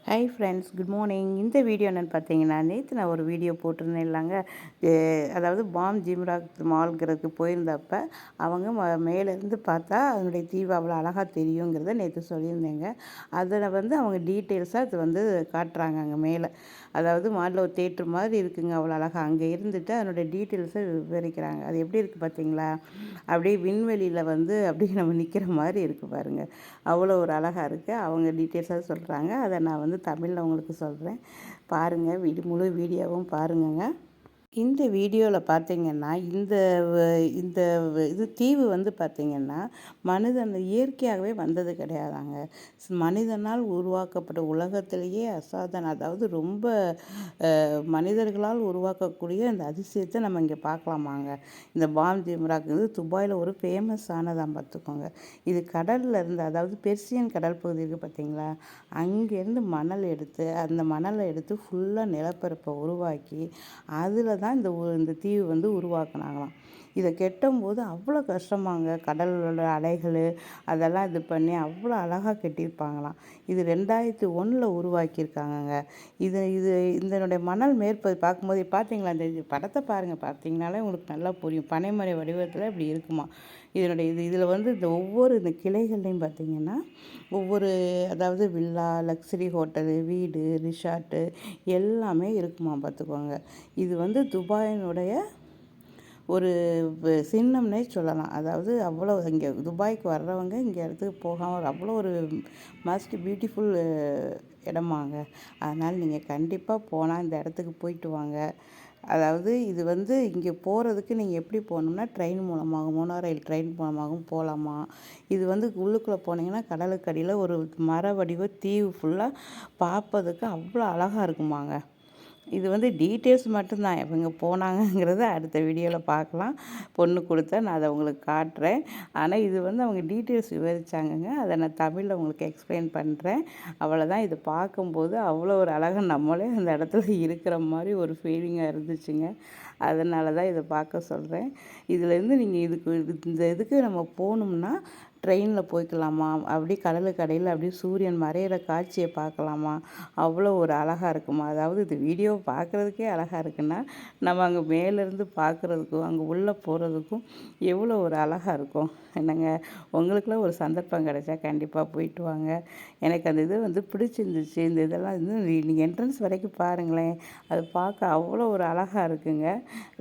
Hi friends, good morning. இந்த video என்னென்னு பார்த்தீங்கன்னா, நேற்று நான் ஒரு வீடியோ போட்டிருந்தேன் இல்லைங்க. அதாவது பாம் ஜிம்ராக் மால்ங்கிறதுக்கு போயிருந்தப்ப அவங்க மேலேருந்து பார்த்தா அதனுடைய தீவு அவ்வளோ அழகாக தெரியுங்கிறத நேற்று சொல்லியிருந்தேங்க. அதில் அவங்க டீட்டெயில்ஸாக அது காட்டுறாங்க அங்கே மேலே. அதாவது மாலில் ஒரு தேட்டர் மாதிரி இருக்குங்க, அவ்வளோ அழகாக. அங்கே இருந்துட்டு அதனுடைய டீட்டெயில்ஸை விவரிக்கிறாங்க. அது எப்படி இருக்குது பார்த்தீங்களா? அப்படியே விண்வெளியில் அப்படியே நம்ம நிற்கிற மாதிரி இருக்குது பாருங்கள். அவ்வளோ ஒரு அழகாக இருக்குது. அவங்க டீட்டெயில்ஸாக சொல்கிறாங்க. அதை நான் தமிழில் உங்களுக்கு சொல்கிறேன். பாருங்கள், முழு வீடியோவும் பாருங்கங்க. இந்த வீடியோவில் பார்த்தீங்கன்னா, இந்த இந்த இது தீவு பார்த்திங்கன்னா, மனிதன் இயற்கையாகவே வந்தது கிடையாதாங்க. மனிதனால் உருவாக்கப்பட்ட உலகத்திலேயே அசாதாரண, அதாவது ரொம்ப மனிதர்களால் உருவாக்கக்கூடிய இந்த அதிசயத்தை நம்ம இங்கே பார்க்கலாமாங்க. இந்த பாம் ஜிம்ராக் துபாயில் ஒரு ஃபேமஸானதான் பார்த்துக்கோங்க. இது கடலில் இருந்து, அதாவது பெர்சியன் கடல் பகுதி இருக்குது பார்த்தீங்களா, அங்கேருந்து மணல் எடுத்து, அந்த மணலை எடுத்து ஃபுல்லாக நிலப்பரப்பை உருவாக்கி அதில் தான் இந்த தீவு உருவாக்குனாங்களாம். இதை கெட்டும்போது அவ்வளோ கஷ்டமாங்க. கடலோட அலைகள் அதெல்லாம் இது பண்ணி அவ்வளோ அழகாக கட்டியிருப்பாங்களாம். இது 2001 உருவாக்கியிருக்காங்கங்க. இது இது இதனுடைய மணல் மேற்பது பார்க்கும்போது பார்த்தீங்களா, இந்த படத்தை பாருங்கள், பார்த்தீங்கனாலே உங்களுக்கு நல்லா புரியும். பனைமரை வடிவத்தில் இப்படி இருக்குமா இதனுடைய இதில் இந்த ஒவ்வொரு இந்த கிளைகள்லையும் பார்த்திங்கன்னா ஒவ்வொரு, அதாவது வில்லா, லக்ஸரி ஹோட்டலு, வீடு, ரிசார்ட்டு எல்லாமே இருக்குமா பார்த்துக்கோங்க. இது துபாயினுடைய ஒரு சின்னம்னே சொல்லலாம். அதாவது அவ்வளோ இங்கே துபாய்க்கு வர்றவங்க இங்கே இடத்துக்கு போகாமல் அவ்வளோ ஒரு மஸ்ட் பியூட்டிஃபுல் இடமாங்க. அதனால் நீங்கள் கண்டிப்பாக போனால் இந்த இடத்துக்கு போயிட்டு வாங்க. அதாவது இது இங்கே போகிறதுக்கு நீங்கள் எப்படி போகணும்னா ட்ரெயின் மூலமாகவும், மோனோ ரயில் ட்ரெயின் மூலமாகவும் போகலாமா. இது உள்ளுக்குள்ளே போனீங்கன்னா கடலுக்கு அடியில் ஒரு மர வடிவ தீவு ஃபுல்லாக பார்ப்பதுக்கு அவ்வளோ அழகாக இருக்குமாங்க. இது டீட்டெயில்ஸ் மட்டும்தான். இவங்க போனாங்கங்கிறத அடுத்த வீடியோவில் பார்க்கலாம். பொண்ணு கொடுத்தா நான் அதை உங்களுக்கு காட்டுறேன். ஆனால் இது அவங்க டீட்டெயில்ஸ் விவரித்தாங்கங்க. அதை நான் தமிழில் உங்களுக்கு எக்ஸ்பிளைன் பண்ணுறேன். அவ்வளோதான். இது பார்க்கும்போது அவ்வளோ ஒரு அழகாக நம்மளே அந்த இடத்துல இருக்கிற மாதிரி ஒரு ஃபீலிங்காக இருந்துச்சுங்க. அதனால தான் இதை பார்க்க சொல்கிறேன். இதுலேருந்து நீங்கள் இதுக்கு நம்ம போகணும்னா ட்ரெயினில் போய்க்கலாமா, அப்படியே கடலுக்கு அடியில் அப்படியே சூரியன் மறையிற காட்சியை பார்க்கலாமா. அவ்வளோ ஒரு அழகாக இருக்குமா. அதாவது இது வீடியோ பார்க்குறதுக்கே அழகாக இருக்குன்னா நம்ம அங்கே மேலேருந்து பார்க்குறதுக்கும் அங்கே உள்ளே போகிறதுக்கும் எவ்வளோ ஒரு அழகாக இருக்கும் என்னங்க. உங்களுக்குலாம் ஒரு சந்தர்ப்பம் கிடைச்சா கண்டிப்பாக போயிட்டு வாங்க. எனக்கு அந்த இது பிடிச்சிருந்துச்சு. இந்த இதெல்லாம் நீங்கள் என்ட்ரன்ஸ் வரைக்கும் பாருங்களேன். அது பார்க்க அவ்வளோ ஒரு அழகாக இருக்குங்க,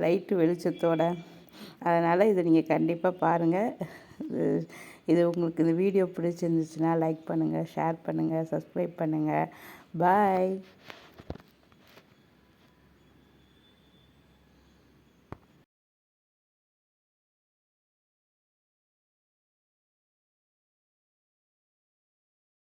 லைட்டு வெளிச்சத்தோட. அதனால் இதை நீங்கள் கண்டிப்பாக பாருங்கள். இது உங்களுக்கு இந்த வீடியோ பிடிச்சிருந்துச்சுன்னா லைக் பண்ணுங்கள், ஷேர் பண்ணுங்கள், சப்ஸ்கிரைப் பண்ணுங்கள். பாய்.